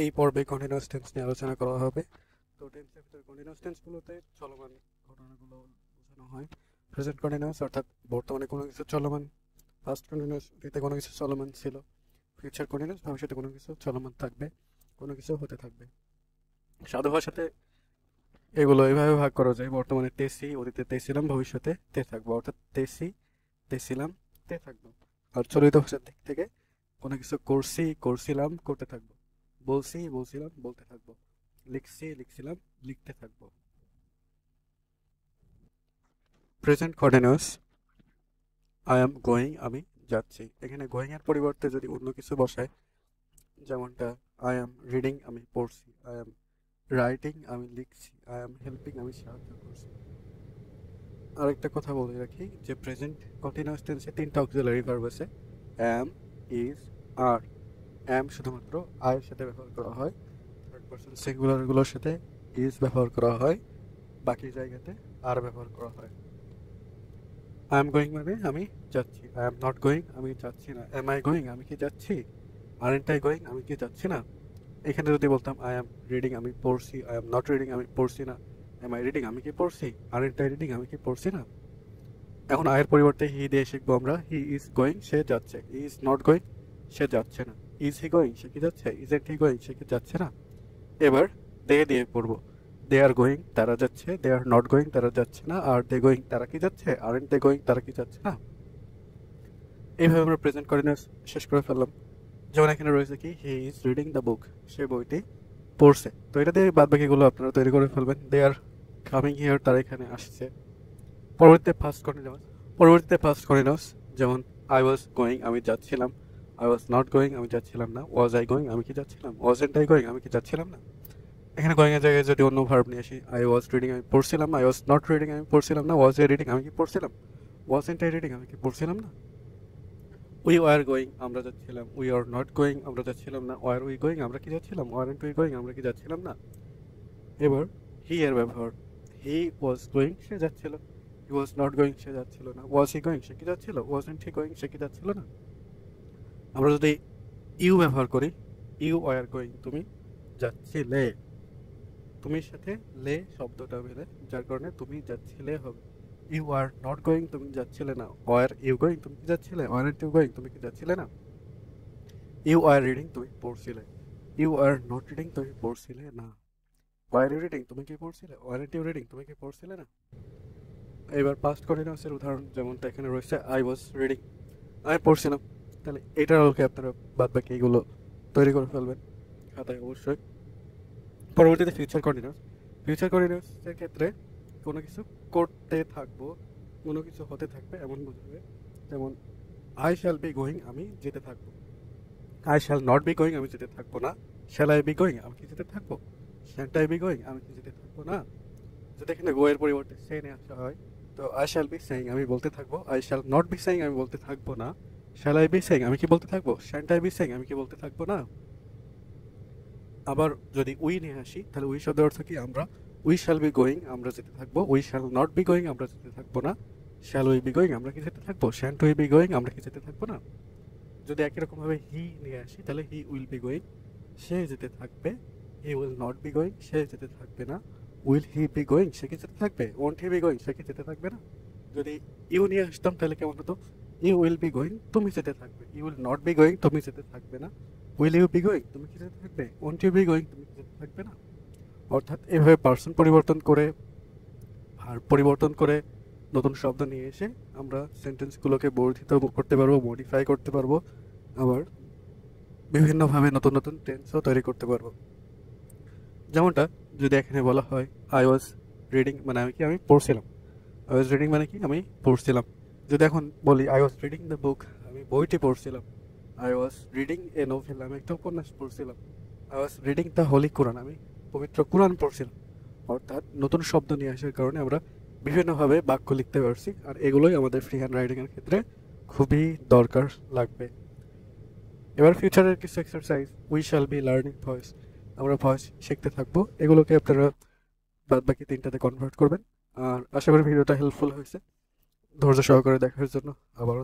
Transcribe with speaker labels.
Speaker 1: এই পর্বে continuous tense নিয়ে আলোচনা করা হবে। তো টেন্সের ভিতরে কন্টিনিউয়াস টেন্সগুলোতে চলমান ঘটনাগুলো বোঝানো হয়। প্রেজেন্ট কন্টিনিউয়াস অর্থাৎ বর্তমানে কোনো কিছু চলমান, পাস্ট কন্টিনিউয়াস অতীতে কোনো কিছু চলমান ছিল, ফিউচার কন্টিনিউয়াস ভবিষ্যতে কোনো কিছু চলমান থাকবে, কোনো কিছু হতে থাকবে। সাধু ভাষাতে এগুলো এইভাবে ভাগ করা যায়: বর্তমানে তেসি, অতীতে তেছিলাম, ভবিষ্যতে তে থাকবো, অর্থাৎ তেসি, তেছিলাম, তে থাকবো। আর চলিত ভাষার দিক থেকে কোনো কিছু করছি, করছিলাম, করতে থাকবো, বলছি, বলছিলাম, বলতে থাকবো, লিখছি, লিখছিলাম, লিখতে থাকবো। Present continuous I am going, আমি যাচ্ছি। এখানে গোয়িং এর পরিবর্তে যদি অন্য কিছু বসায়, যেমনটা আই এম রিডিং, আমি পড়ছি, আই এম রাইটিং, আমি লিখছি, আই এম হেল্পিং, আমি সাহায্য করছি। আরেকটা কথা বলে রাখি যে প্রেজেন্ট কন্টিনিউয়াস টেন্সে তিনটা অক্সিলারি ভার্ব আছে: অ্যাম, ইজ, আর। অ্যাম শুধুমাত্র আই এর সাথে ব্যবহার করা হয়, থার্ড পারসন সিঙ্গুলারগুলোর সাথে ইজ ব্যবহার করা হয়, বাকি জায়গাতে আর ব্যবহার করা হয়। আই এম গোয়িং মানে আমি যাচ্ছি, আই এম নট গোয়িং আমি যাচ্ছি না, এম আই গোয়িং আমি কি যাচ্ছি, আরেন্ট আই গোয়িং আমি কি যাচ্ছি না। এখানে যদি বলতাম আই এম রিডিং আমি পড়ছি, আই এম নট রিডিং আমি পড়ছি না, এম আই রিডিং আমি কি পড়ছি, আরেন্ট আই রিডিং আমি কি পড়ছি না। এখন আয়ের পরিবর্তে হি দিয়ে শিখবো আমরা: হি ইজ গোয়িং, সে যাচ্ছে; হি ইজ নট গোয়িং, সে যাচ্ছে না; ইজ হি গোয়িং, সে কি যাচ্ছে; ইজেন্ট হি গোয়িং, সে কি যাচ্ছে না। এবার দে দিয়ে পড়বো: দে আর গোয়িং, তারা যাচ্ছে; দে আর নট গোয়িং, তারা যাচ্ছে না; আর দে গোয়িং, তারা কি যাচ্ছে; আরেন্ট দে গোয়িং, তারা কি যাচ্ছে না। এইভাবে আমরা প্রেজেন্ট কন্টিনিউয়াস শেষ করে ফেললাম। যেমন এখানে রয়েছে কি, he is reading the book, সে বইটি পড়ছে। তো এটা দিয়ে বাদ বাকিগুলো আপনারা তৈরি করে ফেলবেন: দে আর কামিং হিয়ার, তারা এখানে আসছে। পরবর্তীতে ফার্স্ট কন্টিনিউয়াস, যেমন আই ওয়াজ গোয়িং, আমি যাচ্ছিলাম; আই ওয়াজ নট গোয়িং, আমি যাচ্ছিলাম না; ওয়াজ আই গোয়িং, আমি কি যাচ্ছিলাম; ওয়াজেন্ট আই গোয়িং, আমি কি যাচ্ছিলাম না। এখানে গোয়িং এর জায়গায় যদি অন্য ভার্ব নিয়ে আসি: আই ওয়াজ রিডিং, আমি পড়ছিলাম; আই ওয়াজ নট রিডিং, আমি পড়ছিলাম না; ওয়াজ আই রিডিং, আমি কি পড়ছিলাম; ওয়াজেন্ট আই রিডিং, আমি কি পড়ছিলাম না। উই ওয়ার গোয়িং, আমরা যাচ্ছিলাম; উই আর নট গোয়িং, আমরা যাচ্ছিলাম না; ওয়ার উই গোয়িং, আমরা কি যাচ্ছিলাম; ওয়ারেন্ট উই গোয়িং, আমরা কি যাচ্ছিলাম না। এবার হি এর ব্যবহার: হি ওয়াজ গোয়িং, সে যাচ্ছিল; হি ওয়াজ নট গোয়িং, সে যাচ্ছিল না; ওয়াজ হি গোয়িং, সে কি যাচ্ছিল; ওয়াজেন্ট হি গোয়িং, সে কি যাচ্ছিল না। আমরা যদি ইউ ব্যবহার করি: ইউ ওয়ার গোয়িং, তুমি যাচ্ছিলে; তুমির সাথে লে শব্দটা মিলে, যার কারণে তুমি যাচ্ছিলে হবে। ইউ আর নট গোয়িং, তুমি যাচ্ছিলে না; ওয়ার ইউ গোয়িং, তুমি কি যাচ্ছিলে; ওয়ারেন্ট ইউ গোয়িং, তুমি কি যাচ্ছিলে না। ইউ আর রিডিং, তুমি পড়ছিলে; ইউ আর নট রিডিং, তুমি পড়ছিলে না; ওয়ার ইউ রিডিং, তুমি কি পড়ছিলে; ওয়ারেন্ট ইউ রিডিং, তুমি কি পড়ছিলে না। এবার পাস্ট কন্টিনিউয়াসের উদাহরণ যেমনটা এখানে রয়েছে: আই ওয়াজ রিডিং, আমি পড়ছিলাম। তাহলে এটার আলোকে আপনারা বাদ বাকি এগুলো তৈরি করে ফেলবেন খাতায় অবশ্যই। পরবর্তীতে ফিউচার কন্টিনিউয়াসের ক্ষেত্রে কোনো কিছু করতে থাকবো, কোনো কিছু হতে থাকবে এমন বোঝাবে। যেমন আই শ্যাল বি গোয়িং, আমি যেতে থাকবো; I shall not be going, আমি যেতে থাকবো না; শ্যাল আই বি গোয়িং, আমি কি যেতে থাকবো; শ্যান্ট আই বি গোয়িং, আমি কি যেতে থাকবো না। যদি এখানে গো এর পরিবর্তে সে নিয়ে আসা হয়, তো আই শ্যাল বি সেইং, আমি বলতে থাকবো; I shall not be saying, আমি বলতে থাকবো না; শ্যাল আই বি সেইং, আমি কি বলতে থাকবো; শ্যান্ট আই বি সেইং, আমি কি বলতে থাকবো না। আবার যদি উই নিয়ে আসি, তাহলে উই শব্দের অর্থ কি, আমরা; উই শ্যাল বি গোয়িং, আমরা যেতে থাকবো; we shall not be going, আমরা যেতে থাকবো না; শ্যাল উই বি গোয়িং, আমরা কি যেতে থাকবো; শ্যান্ট উই বি গোয়িং, আমরা কি যেতে থাকবো না। যদি একই রকম ভাবে হি নিয়ে আসি, তাহলে হি উইল বি গোয়িং, সে যেতে থাকবে; he will not be going, সে যেতে থাকবে না; উইল হি বি গোয়িং, সে কি যেতে থাকবে; ওয়ন্ট হি বি গোয়িং, সে কি যেতে থাকবে না। যদি ইউ নিয়ে আসতাম তাহলে কেমন হতো: ইউ উইল বি গোয়িং, তুমি যেতে থাকবে; you will not be going, তুমি যেতে থাকবে না; উইল ইউ বি গোয়িং, তুমি কি যেতে থাকবে; ওয়ন্ট ইউ বি গোয়িং, তুমি কি যেতে থাকবে না। অর্থাৎ এভাবে পার্সন পরিবর্তন করে, ভার্ব পরিবর্তন করে, নতুন শব্দ নিয়ে এসে আমরা সেন্টেন্সগুলোকে বর্ধিত করতে পারবো, মডিফাই করতে পারবো, আবার বিভিন্নভাবে নতুন নতুন টেন্সও তৈরি করতে পারবো। যেমনটা যদি এখানে বলা হয় আই ওয়াজ রিডিং, মানে আমি পড়ছিলাম; আই ওয়াজ রিডিং মানে কি, আমি পড়ছিলাম। যদি এখন বলি I was reading the book, আমি বইটি পড়ছিলাম; I was reading a novel, আমি একটা উপন্যাস পড়ছিলাম; I was reading the holy Quran, আমি পবিত্র কোরআন পড়ছিলাম। অর্থাৎ নতুন শব্দ নিয়ে আসার কারণে আমরা বিভিন্নভাবে বাক্য লিখতে পারছি, আর এগুলোই আমাদের ফ্রি হ্যান্ড রাইটিংয়ের ক্ষেত্রে খুবই দরকার লাগবে। এবার ফিউচারের কিছু exercise: we shall be learning voice, আমরা ভয়েস শিখতে থাকবো। এগুলোকে আপনারা বাদ বাকি তিনটাতে কনভার্ট করবেন। আর আশা করি ভিডিওটা হেল্পফুল হয়েছে। ধৈর্য সহকারে দেখার জন্য আবারও